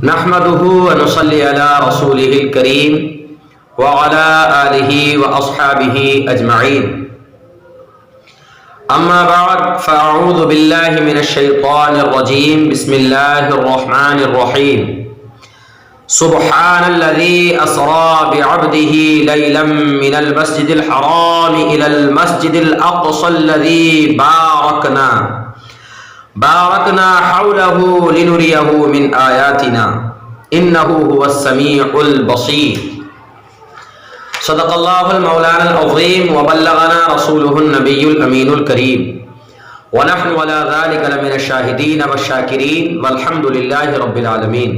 نحمده ونصلي على رسوله الكريم وعلى آله وأصحابه أجمعين أما بعد فأعوذ بالله من الشيطان الرجيم بسم الله الرحمن الرحيم سبحان الذي أسرى بعبده ليلا من المسجد الحرام إلى المسجد الأقصى الذي باركنا حوله لنريه من آياتنا إنه هو السميع البصير صدق الله المولانا العظيم وبلغنا رسوله النبي الأمين الكريم ونحن على ذلك لمن الشاهدين والشاكرين والحمد لله رب العالمين۔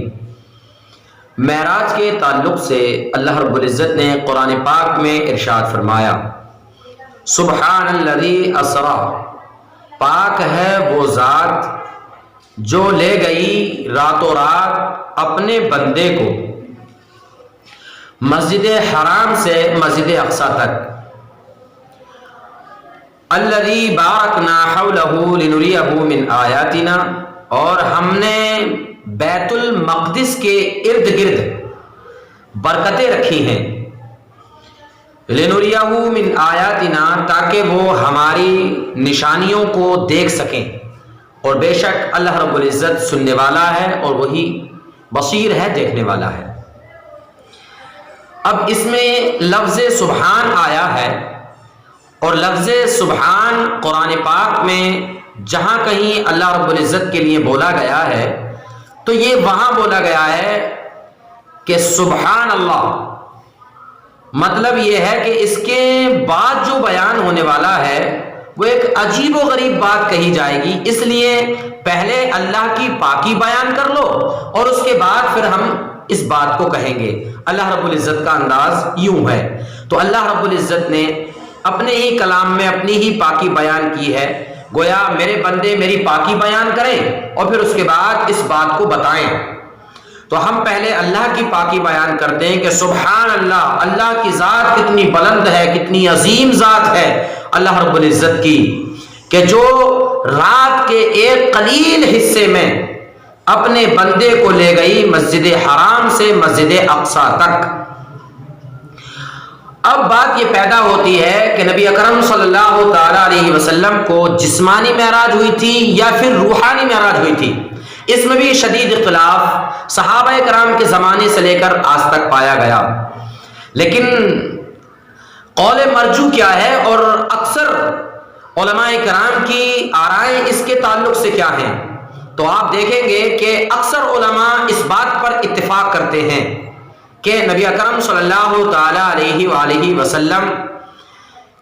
معراج کے تعلق سے اللہ رب العزت نے قرآن پاک میں ارشاد فرمایا، سبحان الذی اسرا، پاک ہے وہ ذات جو لے گئی راتوں رات اپنے بندے کو مسجد حرام سے مسجد اقصی تک، الذی بارکنا حولہ لنریہ من آیاتنا، اور ہم نے بیت المقدس کے ارد گرد برکتیں رکھی ہیں، لنریہ من آیاتنا، تاکہ وہ ہماری نشانیوں کو دیکھ سکیں، اور بے شک اللہ رب العزت سننے والا ہے اور وہی بصیر ہے، دیکھنے والا ہے۔ اب اس میں لفظ سبحان آیا ہے، اور لفظ سبحان قرآن پاک میں جہاں کہیں اللہ رب العزت کے لیے بولا گیا ہے تو یہ وہاں بولا گیا ہے کہ سبحان اللہ، مطلب یہ ہے کہ اس کے بعد جو بیان ہونے والا ہے وہ ایک عجیب و غریب بات کہی جائے گی، اس لیے پہلے اللہ کی پاکی بیان کر لو اور اس کے بعد پھر ہم اس بات کو کہیں گے۔ اللہ رب العزت کا انداز یوں ہے، تو اللہ رب العزت نے اپنے ہی کلام میں اپنی ہی پاکی بیان کی ہے، گویا میرے بندے میری پاکی بیان کریں اور پھر اس کے بعد اس بات کو بتائیں۔ تو ہم پہلے اللہ کی پاکی بیان کرتے ہیں کہ سبحان اللہ، اللہ کی ذات کتنی بلند ہے، کتنی عظیم ذات ہے اللہ رب العزت کی، کہ جو رات کے ایک قلیل حصے میں اپنے بندے کو لے گئی مسجد حرام سے مسجد اقصی تک۔ اب بات یہ پیدا ہوتی ہے کہ نبی اکرم صلی اللہ تعالی علیہ وسلم کو جسمانی معراج ہوئی تھی یا پھر روحانی معراج ہوئی تھی؟ اس میں بھی شدید اختلاف صحابہ کرام کے زمانے سے لے کر آج تک پایا گیا، لیکن قول مرجو کیا ہے اور اکثر علماء کرام کی آرائیں اس کے تعلق سے کیا ہیں، تو آپ دیکھیں گے کہ اکثر علماء اس بات پر اتفاق کرتے ہیں کہ نبی اکرم صلی اللہ تعالی علیہ وآلہ وسلم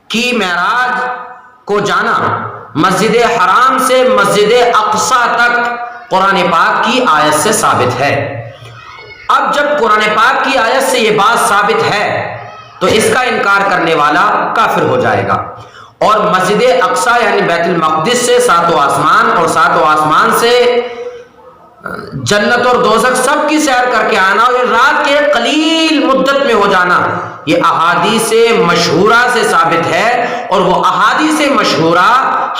کی معراج کو جانا مسجد حرام سے مسجد اقصی تک قرآن پاک کی آیت سے ثابت ہے۔ اب جب قرآن پاک کی آیت سے یہ بات ثابت ہے تو اس کا انکار کرنے والا کافر ہو جائے گا، اور مسجد اقصی یعنی بیت المقدس سے ساتوں آسمان اور ساتوں آسمان سے جنت اور دوزخ سب کی سیر کر کے آنا اور رات کے قلیل مدت میں ہو جانا، یہ احادیث مشہورہ سے ثابت ہے، اور وہ احادیث مشہورہ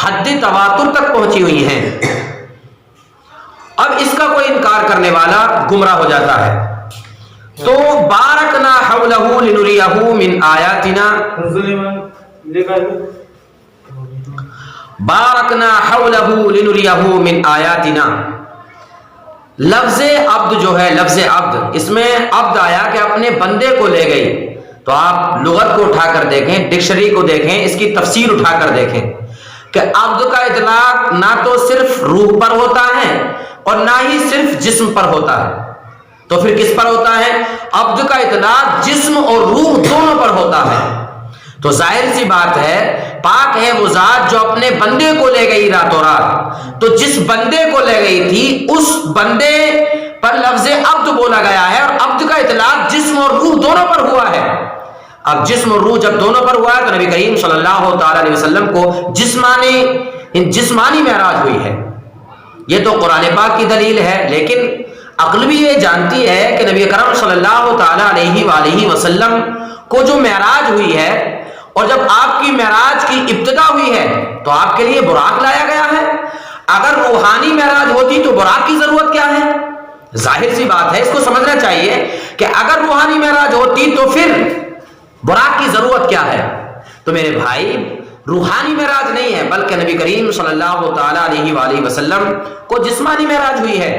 حد تواتر تک پہنچی ہوئی ہیں۔ اب اس کا کوئی انکار کرنے والا گمراہ ہو جاتا ہے۔ تو بارکنا حولہ لنریہ من آیاتنا، بارکنا حولہ لنریہ من آیاتنا، لفظ عبد جو ہے، لفظ عبد، اس میں عبد آیا کہ اپنے بندے کو لے گئی، تو آپ لغت کو اٹھا کر دیکھیں، ڈکشنری کو دیکھیں، اس کی تفسیر اٹھا کر دیکھیں کہ عبد کا اطلاق نہ تو صرف روح پر ہوتا ہے اور نہ ہی صرف جسم پر ہوتا ہے، تو پھر کس پر ہوتا ہے؟ عبد کا اطلاق جسم اور روح دونوں پر ہوتا ہے۔ تو ظاہر سی بات ہے، پاک ہے وہ ذات جو اپنے بندے کو لے گئی راتوں رات، تو جس بندے کو لے گئی تھی اس بندے پر لفظ عبد بولا گیا ہے، اور عبد کا اطلاق جسم اور روح دونوں پر ہوا ہے۔ اب جسم اور روح جب دونوں پر ہوا ہے تو نبی کریم صلی اللہ تعالی علیہ وسلم کو جسمانی معراج ہوئی ہے، یہ تو قرآن پاک کی دلیل ہے، لیکن عقل بھی یہ جانتی ہے کہ نبی کریم صلی اللہ تعالی علیہ وآلہ وسلم کو جو معراج ہوئی ہے، اور جب آپ کی معراج کی ابتدا ہوئی ہے تو آپ کے لیے براق لایا گیا ہے۔ اگر روحانی معراج ہوتی تو براق کی ضرورت کیا ہے؟ ظاہر سی بات ہے، اس کو سمجھنا چاہیے کہ اگر روحانی معراج ہوتی تو پھر براق کی ضرورت کیا ہے؟ تو میرے بھائی روحانی معراج نہیں ہے، بلکہ نبی کریم صلی اللہ تعالی علیہ وآلہ وسلم کو جسمانی معراج ہوئی ہے۔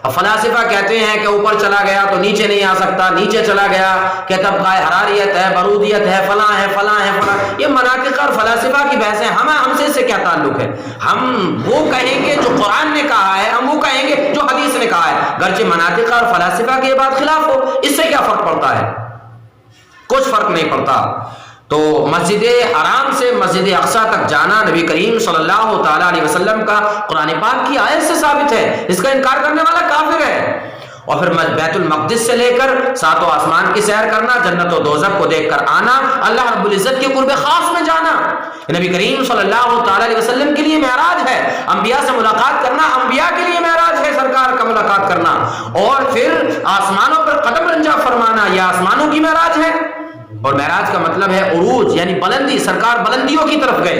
اب فلاسفہ کہتے ہیں کہ اوپر چلا گیا تو نیچے نہیں آ سکتا، نیچے چلا گیا کہ طبقہ حراریت ہے، برودیت ہے، فلاں ہے فلاں ہے فلاں۔ یہ مناطق اور فلاسفہ کی بحث ہے، ہم سے اس سے کیا تعلق ہے؟ ہم وہ کہیں گے جو قرآن نے کہا ہے، ہم وہ کہیں گے جو حدیث نے کہا ہے، گرچہ مناطق اور فلاسفہ کی یہ بات خلاف ہو، اس سے کیا فرق پڑتا ہے؟ کچھ فرق نہیں پڑتا۔ تو مسجد حرام سے مسجد اقصی تک جانا نبی کریم صلی اللہ تعالی علیہ وسلم کا قرآن پاک کی آیت سے ثابت ہے، اس کا انکار کرنے والا کافر ہے۔ اور پھر بیت المقدس سے لے کر ساتوں آسمان کی سیر کرنا، جنت و دوزخ کو دیکھ کر آنا، اللہ رب العزت کے قرب خاص میں جانا، نبی کریم صلی اللہ تعالی علیہ وسلم کے لیے معراج ہے۔ انبیاء سے ملاقات کرنا انبیاء کے لیے معراج ہے، سرکار کا ملاقات کرنا۔ اور پھر آسمانوں پر قدم رنجا فرمانا، یہ آسمانوں کی معراج ہے۔ اور معراج کا مطلب ہے عروج، یعنی بلندی، سرکار بلندیوں کی طرف گئے۔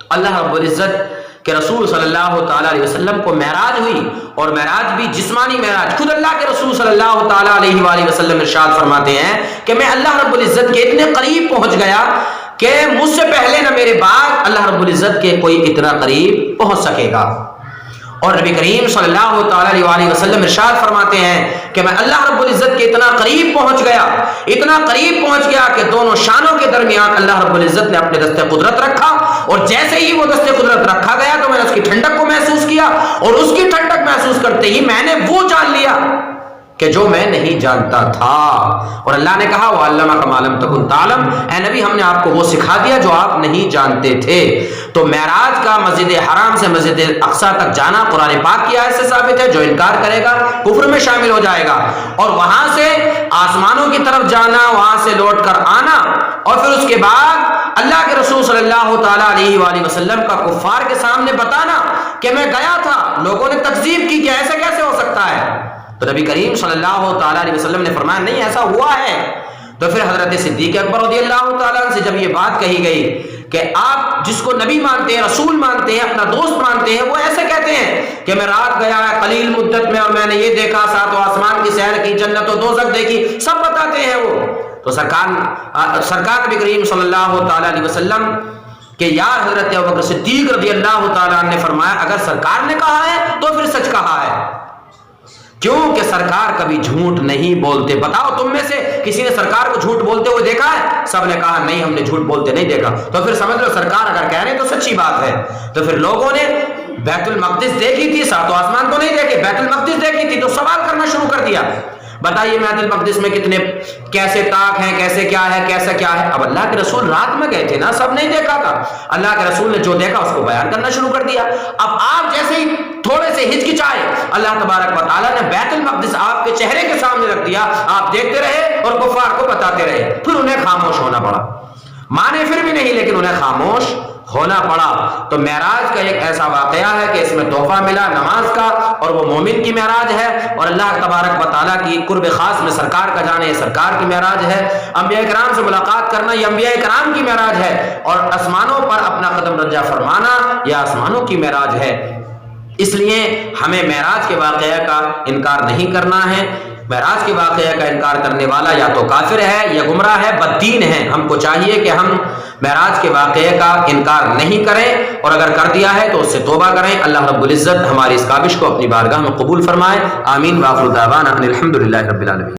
اللہ رب العزت کے رسول صلی اللہ تعالی علیہ وسلم کو معراج ہوئی، اور معراج بھی جسمانی معراج۔ خود اللہ کے رسول صلی اللہ تعالی علیہ وآلہ وسلم ارشاد فرماتے ہیں کہ میں اللہ رب العزت کے اتنے قریب پہنچ گیا کہ مجھ سے پہلے نہ میرے بعد اللہ رب العزت کے کوئی اتنا قریب پہنچ سکے گا۔ اور نبی کریم صلی اللہ تعالی علیہ وآلہ وسلم ارشاد فرماتے ہیں کہ میں اللہ رب العزت کے اتنا قریب پہنچ گیا، اتنا قریب پہنچ گیا کہ دونوں شانوں کے درمیان اللہ رب العزت نے اپنے دست قدرت رکھا، اور جیسے ہی وہ دست قدرت رکھا گیا تو میں نے اس کی ٹھنڈک کو محسوس کیا، اور اس کی ٹھنڈک محسوس کرتے ہی میں نے وہ جان لیا کہ جو میں نہیں جانتا تھا۔ اور اللہ نے کہا وَعَلَّمَكَ مَا لَمْ تَكُنْ تَعْلَمْ، اے نبی ہم نے آپ کو وہ سکھا دیا جو آپ نہیں جانتے تھے۔ تو معراج کا مسجد حرام سے مسجد اقصی تک جانا قرآن پاک کی آیت سے ثابت ہے، جو انکار کرے گا کفر میں شامل ہو جائے گا۔ اور وہاں سے آسمانوں کی طرف جانا، وہاں سے لوٹ کر آنا، اور پھر اس کے بعد اللہ کے رسول صلی اللہ تعالی علیہ وآلہ وسلم کا کفار کے سامنے بتانا کہ میں گیا تھا، لوگوں نے تکذیب کی کہ ایسے کیسے ہو سکتا ہے؟ تو نبی کریم صلی اللہ تعالی علیہ وسلم نے فرمایا نہیں ایسا ہوا ہے۔ تو پھر حضرت صدیق اکبر رضی اللہ تعالیٰ عنہ سے جب یہ بات کہی گئی کہ آپ جس کو نبی مانتے ہیں، رسول مانتے ہیں، اپنا دوست مانتے ہیں، وہ ایسے کہتے ہیں کہ میں رات گیا ہے قلیل مدت میں اور میں نے یہ دیکھا، ساتوں آسمان کی سیر کی، جنت و دوزخ دیکھی، سب بتاتے ہیں وہ۔ تو سرکار نبی کریم صلی اللہ تعالی علیہ وسلم کہ یار حضرت ابوبکر صدیق رضی اللہ تعالیٰ عنہ نے فرمایا اگر سرکار نے کہا ہے تو پھر سچ کہا ہے، کیوں کہ سرکار کبھی جھوٹ نہیں بولتے۔ بتاؤ تم میں سے کسی نے سرکار کو جھوٹ بولتے ہوئے دیکھا ہے؟ سب نے کہا نہیں ہم نے جھوٹ بولتے نہیں دیکھا۔ تو پھر سمجھ لو سرکار اگر کہہ رہے ہیں تو سچی بات ہے۔ تو پھر لوگوں نے بیت المقدس دیکھی تھی، ساتوں آسمان کو نہیں دیکھے، بیت المقدس دیکھی تھی، تو سوال کرنا شروع کر دیا بتائیے بیت المقدس میں کتنے کیسے طاق ہیں، کیسے کیا ہے، کیسا کیا ہے۔ اب اللہ کے رسول رات میں گئے تھے نا، سب نہیں دیکھا تھا، اللہ کے رسول نے جو دیکھا اس کو بیان کرنا شروع کر دیا۔ اب آپ جیسے ہی تھوڑے سے ہچکچائے، اللہ تبارک و تعالیٰ نے بیت المقدس آپ کے چہرے کے سامنے رکھ دیا، آپ دیکھتے رہے اور کفار کو بتاتے رہے، پھر انہیں خاموش ہونا پڑا۔ مانے پھر بھی نہیں لیکن انہیں خاموش ہونا پڑا۔ تو معراج کا ایک ایسا واقعہ ہے کہ اس میں تحفہ ملا نماز کا، اور وہ مومن کی معراج ہے، اور اللہ تبارک و تعالیٰ کی قرب خاص میں سرکار کا جانا یہ سرکار کی معراج ہے، انبیاء کرام سے ملاقات کرنا یہ انبیاء کرام کی معراج ہے، اور آسمانوں پر اپنا قدم رنجا فرمانا یہ آسمانوں کی معراج ہے۔ اس لیے ہمیں معراج کے واقعہ کا انکار نہیں کرنا ہے۔ معراج کے واقعہ کا انکار کرنے والا یا تو کافر ہے یا گمراہ ہے، بددین ہے۔ ہم کو چاہیے کہ ہم معراج کے واقعے کا انکار نہیں کریں، اور اگر کر دیا ہے تو اس سے توبہ کریں۔ اللہ رب العزت ہماری اس کاوش کو اپنی بارگاہ میں قبول فرمائے، آمین۔ وآخر دعوانا ان الحمد للہ رب العالمین۔